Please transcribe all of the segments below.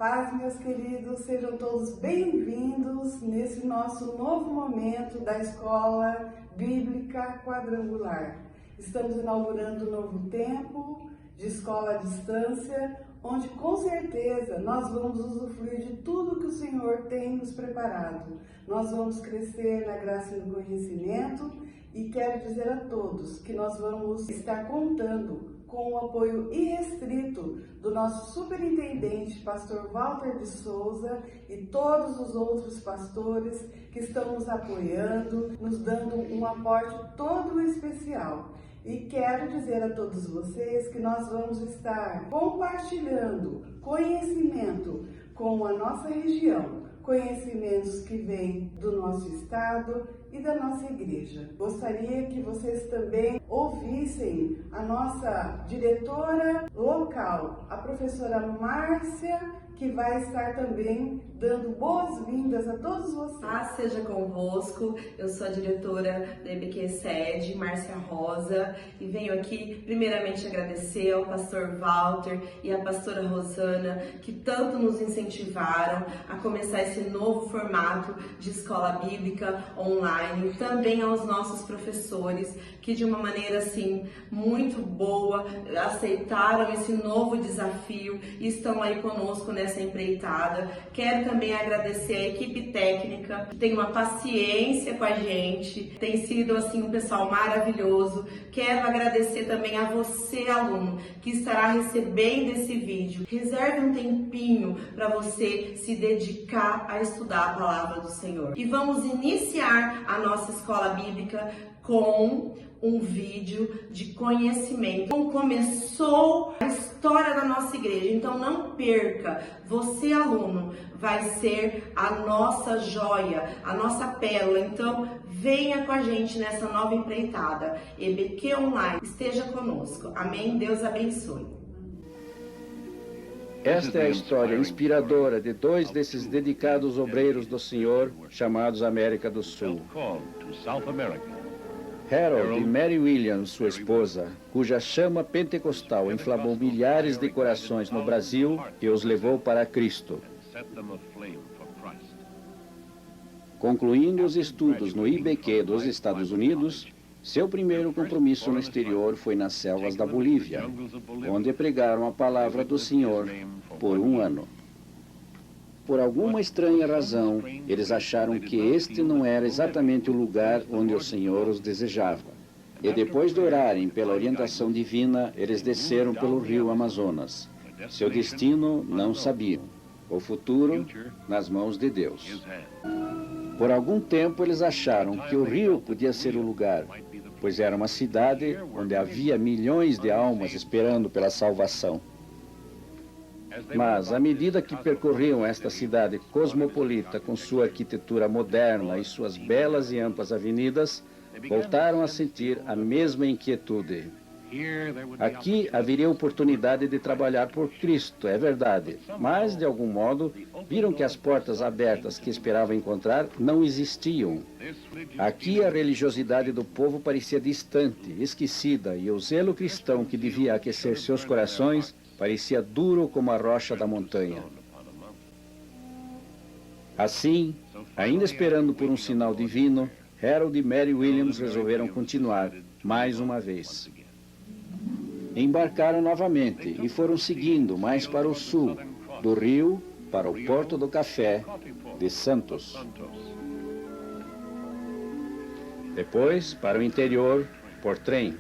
Paz, meus queridos, sejam todos bem-vindos nesse nosso novo momento da Escola Bíblica Quadrangular. Estamos inaugurando um novo tempo de escola à distância, onde com certeza nós vamos usufruir de tudo que o Senhor tem nos preparado. Nós vamos crescer na graça e no conhecimento e quero dizer a todos que nós vamos estar contando com o apoio irrestrito do nosso superintendente, pastor Walter de Souza, e todos os outros pastores que estão nos apoiando, nos dando um aporte todo especial. E quero dizer a todos vocês que nós vamos estar compartilhando conhecimento com a nossa região, conhecimentos que vêm do nosso estado e da nossa igreja. Gostaria que vocês também ouvissem a nossa diretora local, a professora Márcia, que vai estar também dando boas-vindas a todos vocês. Paz seja convosco, eu sou a diretora da EBQ Sede, Márcia Rosa, e venho aqui primeiramente agradecer ao pastor Walter e à pastora Rosana, que tanto nos incentivaram a começar esse novo formato de escola bíblica online, também aos nossos professores, que de uma maneira assim muito boa aceitaram esse novo desafio e estão aí conosco nessa empreitada. Quero também agradecer a equipe técnica, que tem uma paciência com a gente, tem sido assim um pessoal maravilhoso. Quero agradecer também a você, aluno, que estará recebendo esse vídeo. Reserve um tempinho para você se dedicar a estudar a palavra do Senhor. E vamos iniciar a nossa escola bíblica com um vídeo de conhecimento. Como começou a história da nossa igreja. Então não perca, você aluno vai ser a nossa joia, a nossa pérola. Então venha com a gente nessa nova empreitada. EBQ Online, esteja conosco. Amém? Deus abençoe. Esta é a história inspiradora de dois desses dedicados obreiros do Senhor, chamados América do Sul. Harold e Mary Williams, sua esposa, cuja chama pentecostal inflamou milhares de corações no Brasil e os levou para Cristo. Concluindo os estudos no IBQ dos Estados Unidos, seu primeiro compromisso no exterior foi nas selvas da Bolívia, onde pregaram a palavra do Senhor por um ano. Por alguma estranha razão, eles acharam que este não era exatamente o lugar onde o Senhor os desejava. E depois de orarem pela orientação divina, eles desceram pelo rio Amazonas. Seu destino não sabiam. O futuro nas mãos de Deus. Por algum tempo eles acharam que o rio podia ser o lugar, pois era uma cidade onde havia milhões de almas esperando pela salvação. Mas, à medida que percorriam esta cidade cosmopolita com sua arquitetura moderna e suas belas e amplas avenidas, voltaram a sentir a mesma inquietude. Aqui haveria oportunidade de trabalhar por Cristo, é verdade, mas, de algum modo, viram que as portas abertas que esperavam encontrar não existiam. Aqui a religiosidade do povo parecia distante, esquecida, e o zelo cristão que devia aquecer seus corações parecia duro como a rocha da montanha. Assim, ainda esperando por um sinal divino, Harold e Mary Williams resolveram continuar, mais uma vez. Embarcaram novamente e foram seguindo mais para o sul, do rio para o Porto do Café de Santos. Depois, para o interior, por trem.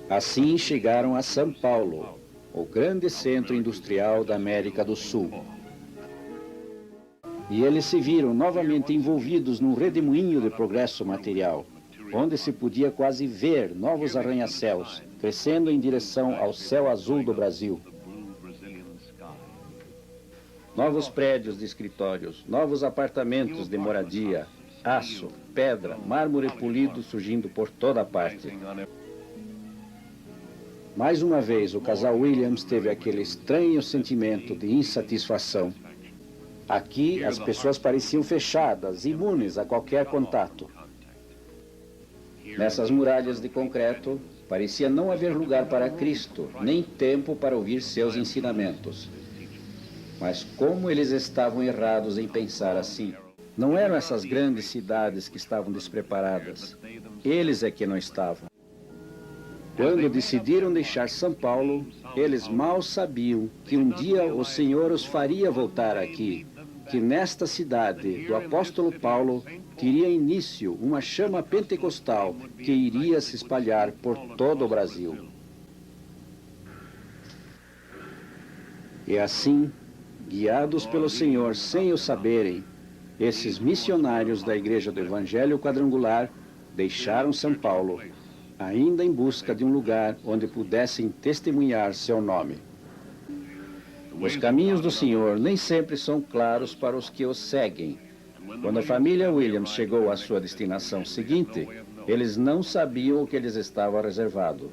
Assim chegaram a São Paulo, o grande centro industrial da América do Sul. E eles se viram novamente envolvidos num redemoinho de progresso material, onde se podia quase ver novos arranha-céus, crescendo em direção ao céu azul do Brasil. Novos prédios de escritórios, novos apartamentos de moradia, aço, pedra, mármore polido surgindo por toda parte. Mais uma vez, o casal Williams teve aquele estranho sentimento de insatisfação. Aqui, as pessoas pareciam fechadas, imunes a qualquer contato. Nessas muralhas de concreto, Parecia não haver lugar para Cristo, nem tempo para ouvir seus ensinamentos. Mas como eles estavam errados em pensar assim? Não eram essas grandes cidades que estavam despreparadas. Eles é que não estavam. Quando decidiram deixar São Paulo, eles mal sabiam que um dia o Senhor os faria voltar aqui, que nesta cidade do apóstolo Paulo teria início uma chama pentecostal que iria se espalhar por todo o Brasil. E assim, guiados pelo Senhor sem o saberem, esses missionários da Igreja do Evangelho Quadrangular deixaram São Paulo, ainda em busca de um lugar onde pudessem testemunhar seu nome. Os caminhos do Senhor nem sempre são claros para os que os seguem. Quando a família Williams chegou à sua destinação seguinte, eles não sabiam o que lhes estava reservado.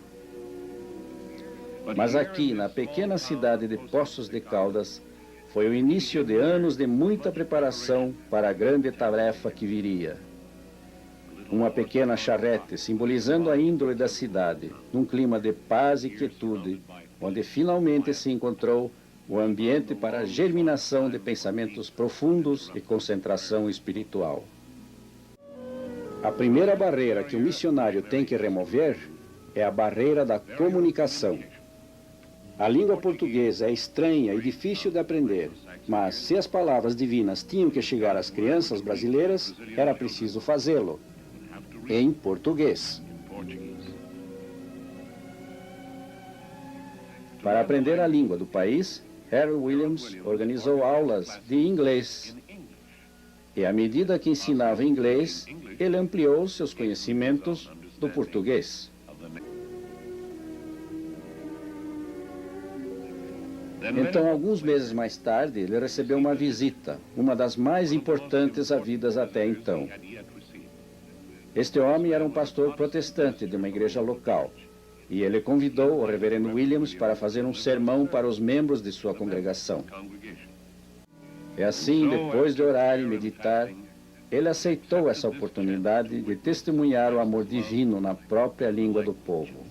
Mas aqui, na pequena cidade de Poços de Caldas, foi o início de anos de muita preparação para a grande tarefa que viria. Uma pequena charrete simbolizando a índole da cidade, num clima de paz e quietude, onde finalmente se encontrou o ambiente para a germinação de pensamentos profundos e concentração espiritual. A primeira barreira que o missionário tem que remover é a barreira da comunicação. A língua portuguesa é estranha e difícil de aprender, mas se as palavras divinas tinham que chegar às crianças brasileiras, era preciso fazê-lo em português. Para aprender a língua do país, Harry Williams organizou aulas de inglês. E à medida que ensinava inglês, ele ampliou seus conhecimentos do português. Então, alguns meses mais tarde, ele recebeu uma visita, uma das mais importantes havidas até então. Este homem era um pastor protestante de uma igreja local, e ele convidou o reverendo Williams para fazer um sermão para os membros de sua congregação. E assim, depois de orar e meditar, ele aceitou essa oportunidade de testemunhar o amor divino na própria língua do povo.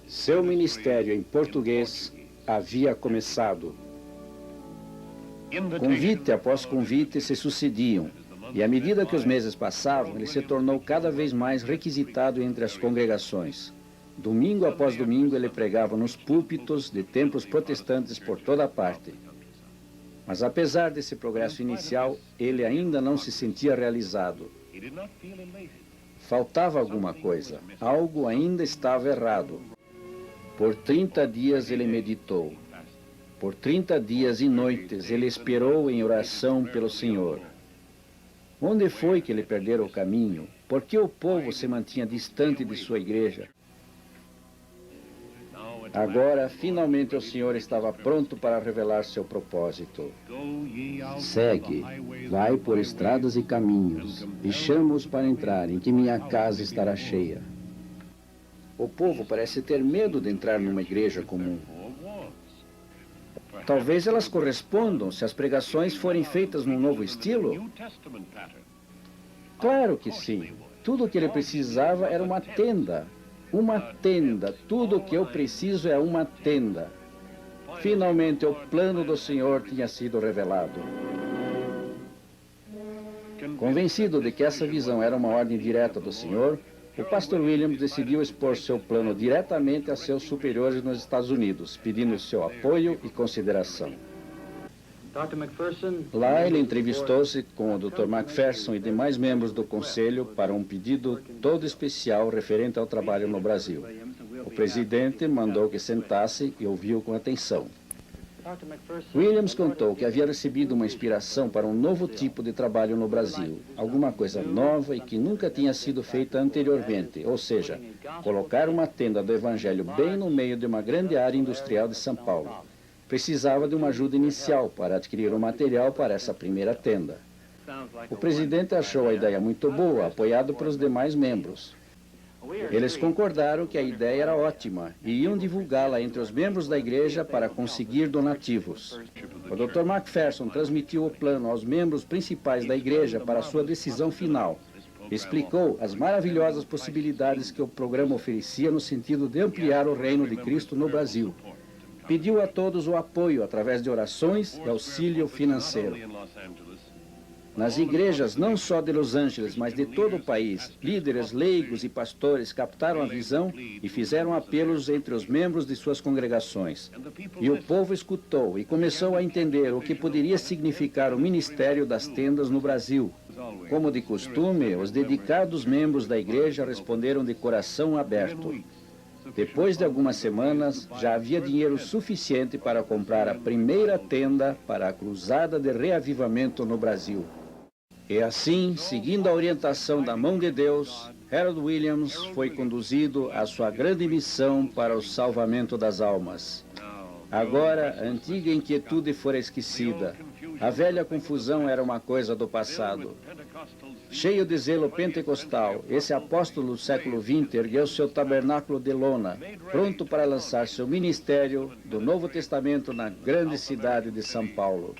Seu ministério em português havia começado. Convite após convite se sucediam, e à medida que os meses passavam, ele se tornou cada vez mais requisitado entre as congregações. Domingo após domingo, ele pregava nos púlpitos de templos protestantes por toda parte. Mas apesar desse progresso inicial, ele ainda não se sentia realizado. Faltava alguma coisa, algo ainda estava errado. Por 30 dias ele meditou. Por 30 dias e noites ele esperou em oração pelo Senhor. Onde foi que ele perdera o caminho? Por que o povo se mantinha distante de sua igreja? Agora, finalmente, o Senhor estava pronto para revelar seu propósito. Segue, vai por estradas e caminhos, e chama-os para entrarem, que minha casa estará cheia. O povo parece ter medo de entrar numa igreja comum. Talvez elas correspondam se as pregações forem feitas num novo estilo? Claro que sim. Tudo o que ele precisava era uma tenda. Uma tenda. Tudo o que eu preciso é uma tenda. Finalmente o plano do Senhor tinha sido revelado. Convencido de que essa visão era uma ordem direta do Senhor, o pastor Williams decidiu expor seu plano diretamente a seus superiores nos Estados Unidos, pedindo seu apoio e consideração. Lá ele entrevistou-se com o Dr. McPherson e demais membros do conselho para um pedido todo especial referente ao trabalho no Brasil. O presidente mandou que sentasse e ouviu com atenção. Williams contou que havia recebido uma inspiração para um novo tipo de trabalho no Brasil, alguma coisa nova e que nunca tinha sido feita anteriormente, ou seja, colocar uma tenda do Evangelho bem no meio de uma grande área industrial de São Paulo. Precisava de uma ajuda inicial para adquirir o material para essa primeira tenda. O presidente achou a ideia muito boa, apoiado pelos demais membros. Eles concordaram que a ideia era ótima e iam divulgá-la entre os membros da igreja para conseguir donativos. O Dr. McPherson transmitiu o plano aos membros principais da igreja para sua decisão final. Explicou as maravilhosas possibilidades que o programa oferecia no sentido de ampliar o reino de Cristo no Brasil. Pediu a todos o apoio através de orações e auxílio financeiro. Nas igrejas, não só de Los Angeles, mas de todo o país, líderes, leigos e pastores captaram a visão e fizeram apelos entre os membros de suas congregações. E o povo escutou e começou a entender o que poderia significar o ministério das tendas no Brasil. Como de costume, os dedicados membros da igreja responderam de coração aberto. Depois de algumas semanas, já havia dinheiro suficiente para comprar a primeira tenda para a Cruzada de Reavivamento no Brasil. E assim, seguindo a orientação da mão de Deus, Harold Williams foi conduzido à sua grande missão para o salvamento das almas. Agora, a antiga inquietude fora esquecida. A velha confusão era uma coisa do passado. Cheio de zelo pentecostal, esse apóstolo do século XX ergueu seu tabernáculo de lona, pronto para lançar seu ministério do Novo Testamento na grande cidade de São Paulo.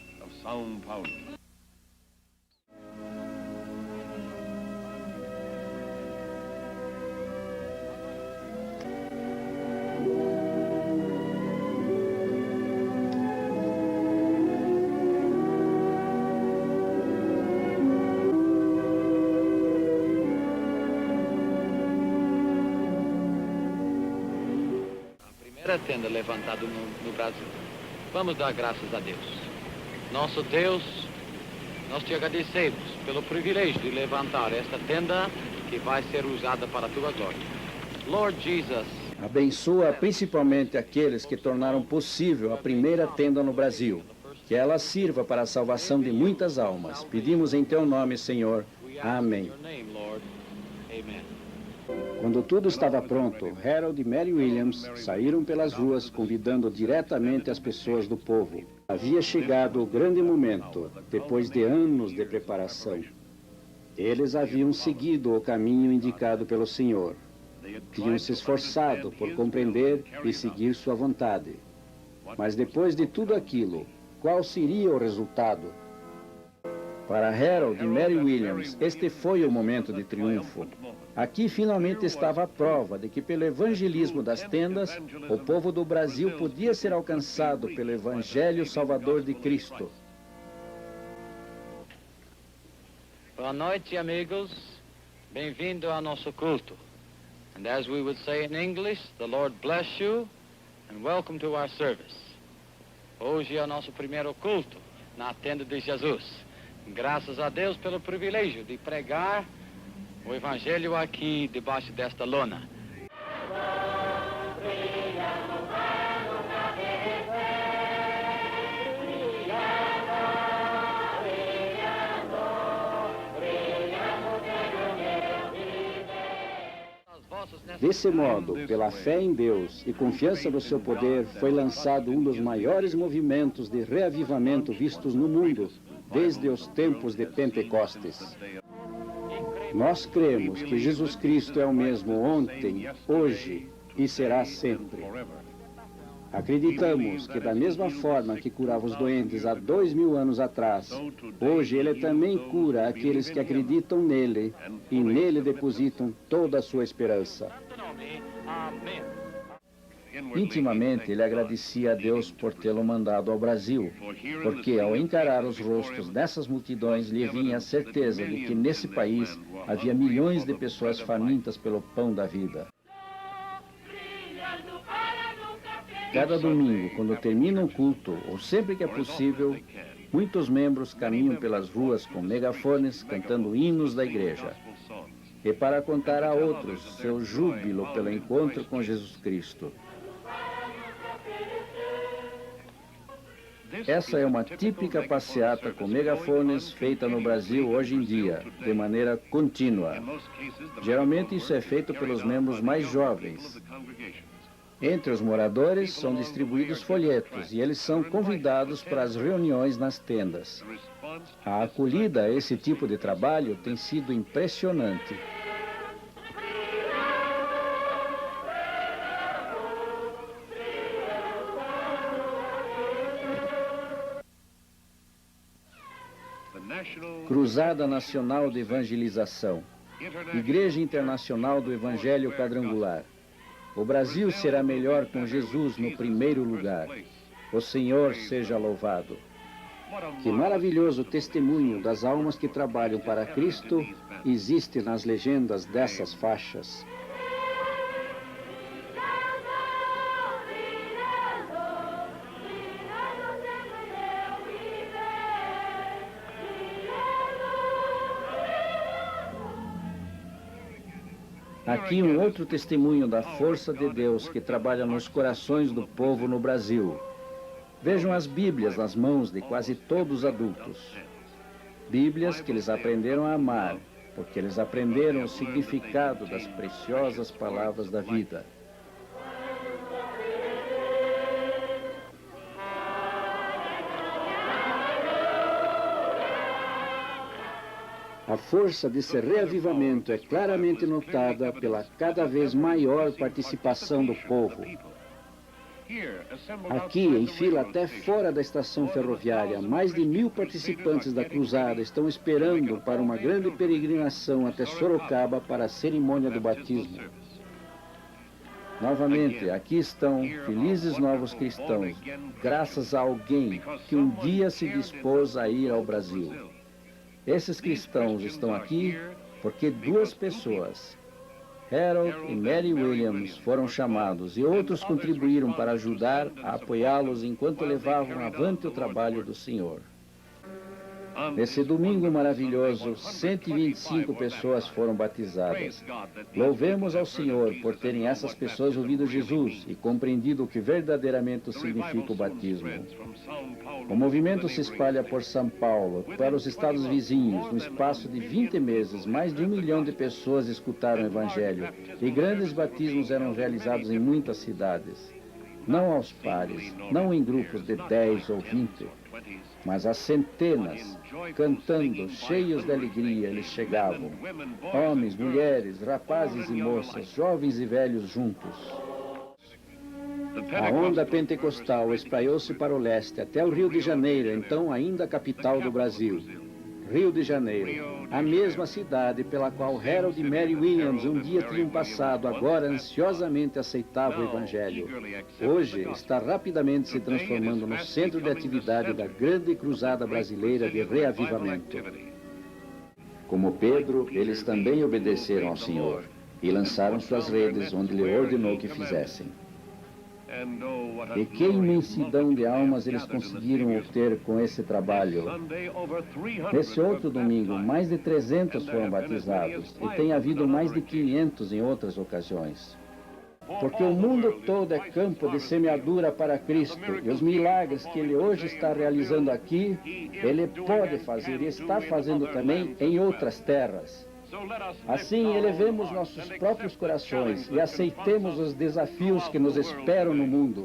Tenda levantada no Brasil. Vamos dar graças a Deus. Nosso Deus, nós te agradecemos pelo privilégio de levantar esta tenda que vai ser usada para a tua glória. Lord Jesus, abençoa principalmente aqueles que tornaram possível a primeira tenda no Brasil. Que ela sirva para a salvação de muitas almas. Pedimos em teu nome, Senhor. Amém. Quando tudo estava pronto, Harold e Mary Williams saíram pelas ruas convidando diretamente as pessoas do povo. Havia chegado o grande momento, depois de anos de preparação. Eles haviam seguido o caminho indicado pelo Senhor. Tinham se esforçado por compreender e seguir sua vontade. Mas depois de tudo aquilo, qual seria o resultado? Para Harold e Mary Williams, este foi o momento de triunfo. Aqui finalmente estava a prova de que pelo evangelismo das tendas, o povo do Brasil podia ser alcançado pelo Evangelho Salvador de Cristo. Boa noite, amigos. Bem-vindo ao nosso culto. And as we would say in English, the Lord bless you and welcome to our service. Hoje é o nosso primeiro culto na tenda de Jesus. Graças a Deus pelo privilégio de pregar o Evangelho aqui debaixo desta lona. Desse modo, pela fé em Deus e confiança no seu poder, foi lançado um dos maiores movimentos de reavivamento vistos no mundo, desde os tempos de Pentecostes. Nós cremos que Jesus Cristo é o mesmo ontem, hoje e será sempre. Acreditamos que da mesma forma que curava os doentes há 2000 anos atrás, hoje Ele também cura aqueles que acreditam nele e nele depositam toda a sua esperança. Intimamente, ele agradecia a Deus por tê-lo mandado ao Brasil, porque ao encarar os rostos dessas multidões, lhe vinha a certeza de que nesse país havia milhões de pessoas famintas pelo pão da vida. Cada domingo, quando termina o culto, ou sempre que é possível, muitos membros caminham pelas ruas com megafones cantando hinos da igreja. E para contar a outros seu júbilo pelo encontro com Jesus Cristo. Essa é uma típica passeata com megafones feita no Brasil hoje em dia, de maneira contínua. Geralmente isso é feito pelos membros mais jovens. Entre os moradores são distribuídos folhetos e eles são convidados para as reuniões nas tendas. A acolhida a esse tipo de trabalho tem sido impressionante. Cruzada Nacional de Evangelização. Igreja Internacional do Evangelho Quadrangular. O Brasil será melhor com Jesus no primeiro lugar. O Senhor seja louvado. Que maravilhoso testemunho das almas que trabalham para Cristo existe nas legendas dessas faixas. Aqui um outro testemunho da força de Deus que trabalha nos corações do povo no Brasil. Vejam as Bíblias nas mãos de quase todos os adultos. Bíblias que eles aprenderam a amar, porque eles aprenderam o significado das preciosas palavras da vida. A força desse reavivamento é claramente notada pela cada vez maior participação do povo. Aqui, em fila até fora da estação ferroviária, mais de 1000 participantes da cruzada estão esperando para uma grande peregrinação até Sorocaba para a cerimônia do batismo. Novamente, aqui estão felizes novos cristãos, graças a alguém que um dia se dispôs a ir ao Brasil. Esses cristãos estão aqui porque 2 pessoas, Harold e Mary Williams, foram chamados e outros contribuíram para ajudar a apoiá-los enquanto levavam avante o trabalho do Senhor. Nesse domingo maravilhoso, 125 pessoas foram batizadas. Louvemos ao Senhor por terem essas pessoas ouvido Jesus e compreendido o que verdadeiramente significa o batismo. O movimento se espalha por São Paulo, para os estados vizinhos. No espaço de 20 meses, mais de 1 milhão de pessoas escutaram o Evangelho e grandes batismos eram realizados em muitas cidades. Não aos pares, não em grupos de 10 ou 20, mas a centenas, cantando, cheios de alegria, eles chegavam. Homens, mulheres, rapazes e moças, jovens e velhos juntos. A onda pentecostal espalhou-se para o leste, até o Rio de Janeiro, então ainda a capital do Brasil. Rio de Janeiro, a mesma cidade pela qual Harold e Mary Williams um dia tinham passado, agora ansiosamente aceitava o Evangelho. Hoje está rapidamente se transformando no centro de atividade da grande cruzada brasileira de reavivamento. Como Pedro, eles também obedeceram ao Senhor e lançaram suas redes onde lhe ordenou que fizessem. E que imensidão de almas eles conseguiram obter com esse trabalho. Nesse outro domingo, mais de 300 foram batizados e tem havido mais de 500 em outras ocasiões. Porque o mundo todo é campo de semeadura para Cristo e os milagres que Ele hoje está realizando aqui, Ele pode fazer e está fazendo também em outras terras. Assim, elevemos nossos próprios corações e aceitemos os desafios que nos esperam no mundo.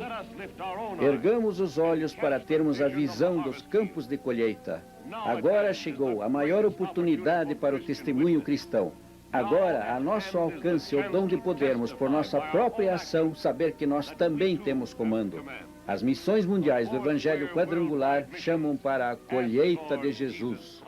Ergamos os olhos para termos a visão dos campos de colheita. Agora chegou a maior oportunidade para o testemunho cristão. Agora, a nosso alcance o dom de podermos, por nossa própria ação, saber que nós também temos comando. As missões mundiais do Evangelho Quadrangular chamam para a colheita de Jesus.